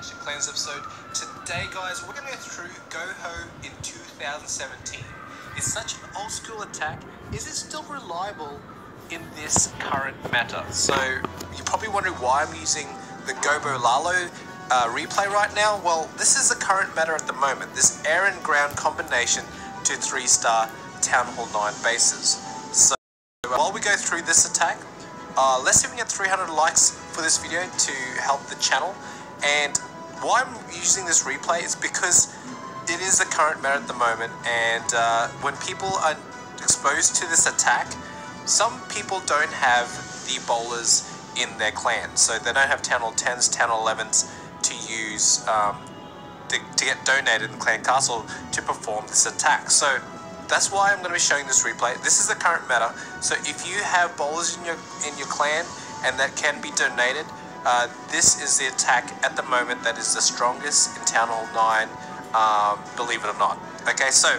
Clash of Clans episode. Today, guys, we're going to go through goho in 2017. It's such an old school attack. Is it still reliable in this current meta? So, you're probably wondering why I'm using the Gobo Lalo replay right now. Well, this is the current meta at the moment. This air and ground combination to 3-star Town Hall 9 bases. So, while we go through this attack, let's see if we can get 300 likes for this video to help the channel. And why I'm using this replay is because it is the current meta at the moment, and when people are exposed to this attack, some people don't have the bowlers in their clan, so they don't have Town Hall 10s, Town Hall 11s to use to get donated in Clan Castle to perform this attack. So that's why I'm going to be showing this replay. This is the current meta, so if you have bowlers in your clan and that can be donated, this is the attack at the moment that is the strongest in Town Hall 9, believe it or not. Okay, so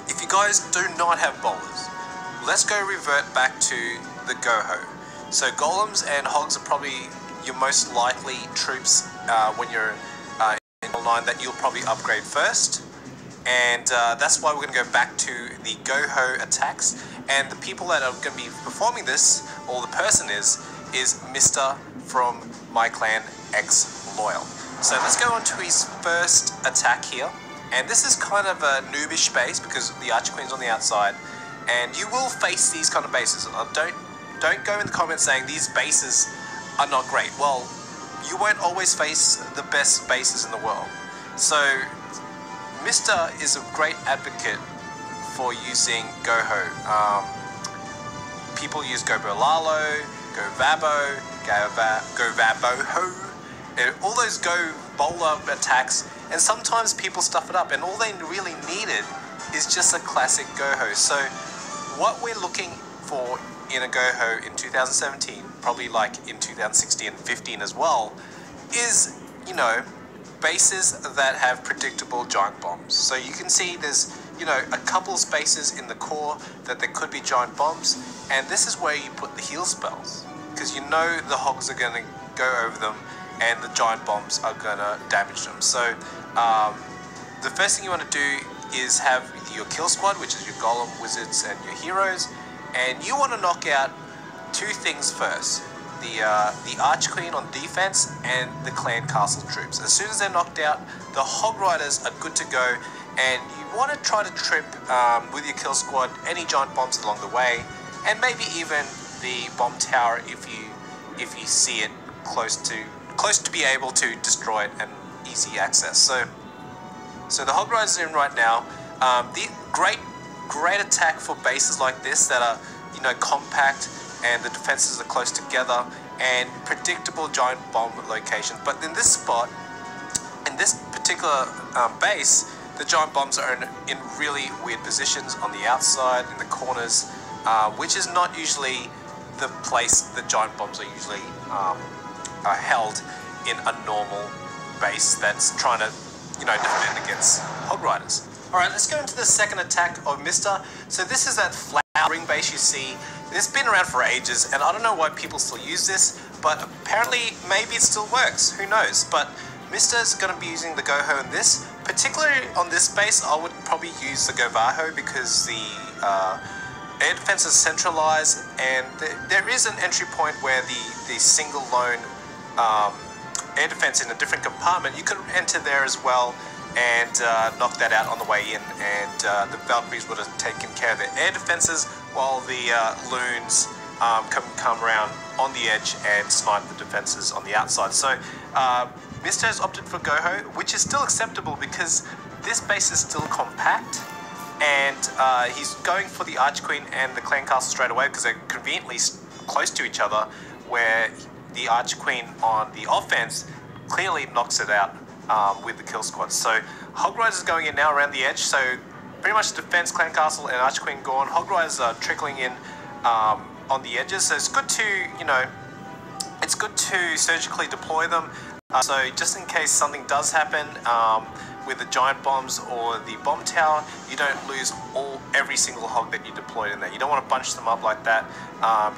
if you guys do not have bowlers, let's go revert back to the goho. So golems and hogs are probably your most likely troops when you're in Hall 9 that you'll probably upgrade first. And that's why we're going to go back to the goho attacks. And the people that are going to be performing this, or the person is Mr. from my clan X Loyal. So let's go on to his first attack here. And this is kind of a noobish base because the Archer Queen's on the outside. And you will face these kind of bases. Don't go in the comments saying these bases are not great. Well, you won't always face the best bases in the world. So Mr. is a great advocate for using goho. People use Gobo Lalo, Go Vabo, Go Vaboho, all those Go bowler attacks, and sometimes people stuff it up, and all they really needed is just a classic goho. So what we're looking for in a goho in 2017, probably like in 2016 and 15 as well, is, you know, bases that have predictable giant bombs. So you can see there's, you know, a couple spaces in the core that there could be giant bombs, and this is where you put the heal spells, because you know the hogs are going to go over them and the giant bombs are going to damage them. So the first thing you want to do is have your kill squad, which is your golem, wizards, and your heroes, and you want to knock out two things first. The Arch Queen on defense and the Clan Castle troops. As soon as they're knocked out, the Hog Riders are good to go, and you want to try to trip with your kill squad any giant bombs along the way, and maybe even the bomb tower if you see it close to be able to destroy it and easy access. So the Hog Riders are in right now. The great attack for bases like this that are, you know, compact, and the defenses are close together, and predictable giant bomb locations. But in this spot, in this particular base, the giant bombs are in really weird positions on the outside, in the corners, which is not usually the place the giant bombs are usually held in a normal base that's trying to, you know, defend against Hog Riders. Alright, let's go into the second attack of Mr. So this is that flowering base you see. It's been around for ages, and I don't know why people still use this, but apparently maybe it still works, who knows. But Mr.'s going to be using the goho in this. Particularly on this base, I would probably use the govaho because the air defense is centralized, and there is an entry point where the single lone air defense in a different compartment, you could enter there as well and knock that out on the way in, and the Valkyries would have taken care of their air defenses while the loons come around on the edge and snipe the defenses on the outside. So Mr. has opted for goho, which is still acceptable because this base is still compact, and he's going for the Arch Queen and the Clan Castle straight away because they're conveniently close to each other, where the Arch Queen on the offense clearly knocks it out with the kill squad. So Hog Riders is going in now around the edge, so pretty much defense, Clan Castle, and Arch Queen gone. Hog Riders are trickling in on the edges, so it's good to, you know, it's good to surgically deploy them. So just in case something does happen with the giant bombs or the bomb tower, you don't lose every single hog that you deployed in there. You don't want to bunch them up like that.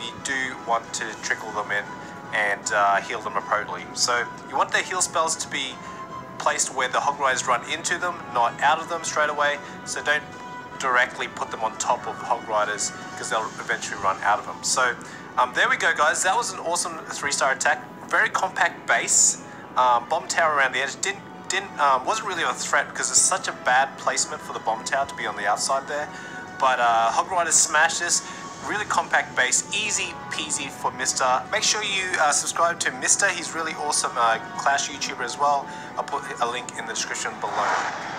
You do want to trickle them in and heal them appropriately. So you want their heal spells to be placed where the Hog Riders run into them, not out of them straight away. So don't directly put them on top of Hog Riders because they'll eventually run out of them. So there we go, guys. That was an awesome 3-star attack. Very compact base. Bomb tower around the edge wasn't really a threat because it's such a bad placement for the bomb tower to be on the outside there. But Hog Riders smashed this. Really compact base, easy peasy for Mr. Make sure you subscribe to Mr. He's really awesome Clash YouTuber as well. I'll put a link in the description below.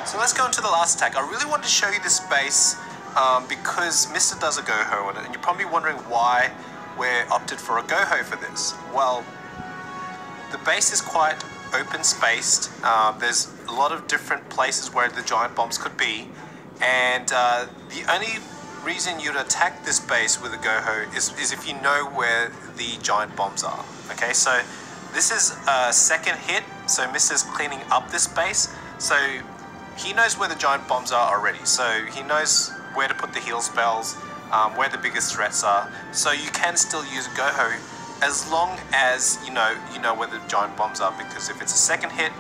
So let's go into the last attack. I really wanted to show you this base because Mr. does a goho on it, and you're probably wondering why we're opted for a goho for this. Well, the base is quite open spaced. There's a lot of different places where the giant bombs could be, and the only reason you'd attack this base with a goho is if you know where the giant bombs are. Okay, so this is a second hit, so Mr.'s cleaning up this base, so he knows where the giant bombs are already, so he knows where to put the heal spells, where the biggest threats are, so you can still use a goho as long as you know where the giant bombs are, because if it's a second hit,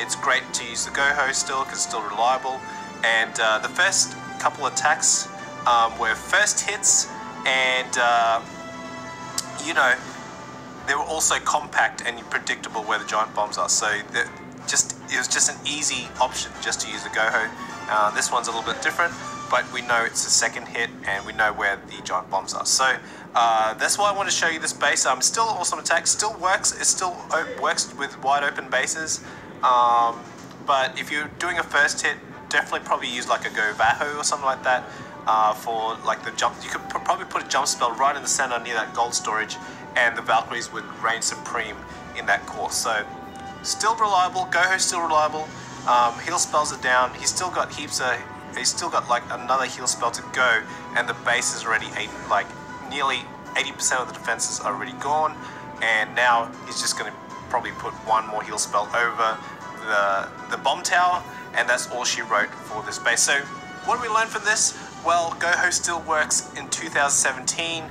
it's great to use the goho still because it's still reliable. And the first couple attacks were first hits, and they were also compact and predictable where the giant bombs are. So it was just an easy option just to use the goho. This one's a little bit different, but we know it's a second hit and we know where the giant bombs are. So that's why I want to show you this base. Still awesome attack, still works. It still works with wide open bases. But if you're doing a first hit, definitely probably use like a goho or something like that. For like the jump, you could probably put a jump spell right in the center near that gold storage, and the Valkyries would reign supreme in that course. So still reliable, goho's still reliable. Heal spells are down. He's still got he's still got like another heal spell to go, and the base is already nearly 80% of the defenses are already gone, and now he's just going to probably put one more heal spell over the bomb tower, and that's all she wrote for this base. So what did we learn from this? Well, goho still works in 2017,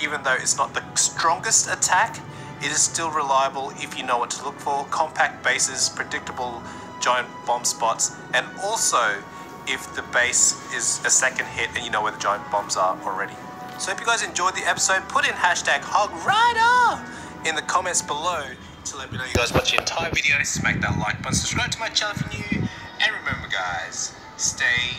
even though it's not the strongest attack. It is still reliable if you know what to look for. Compact bases, predictable giant bomb spots, and also if the base is a second hit and you know where the giant bombs are already. So if you guys enjoyed the episode, put in hashtag HogRider in the comments below to let me know you guys watch the entire video. Smack that like button, subscribe to my channel if you're new, and remember guys, stay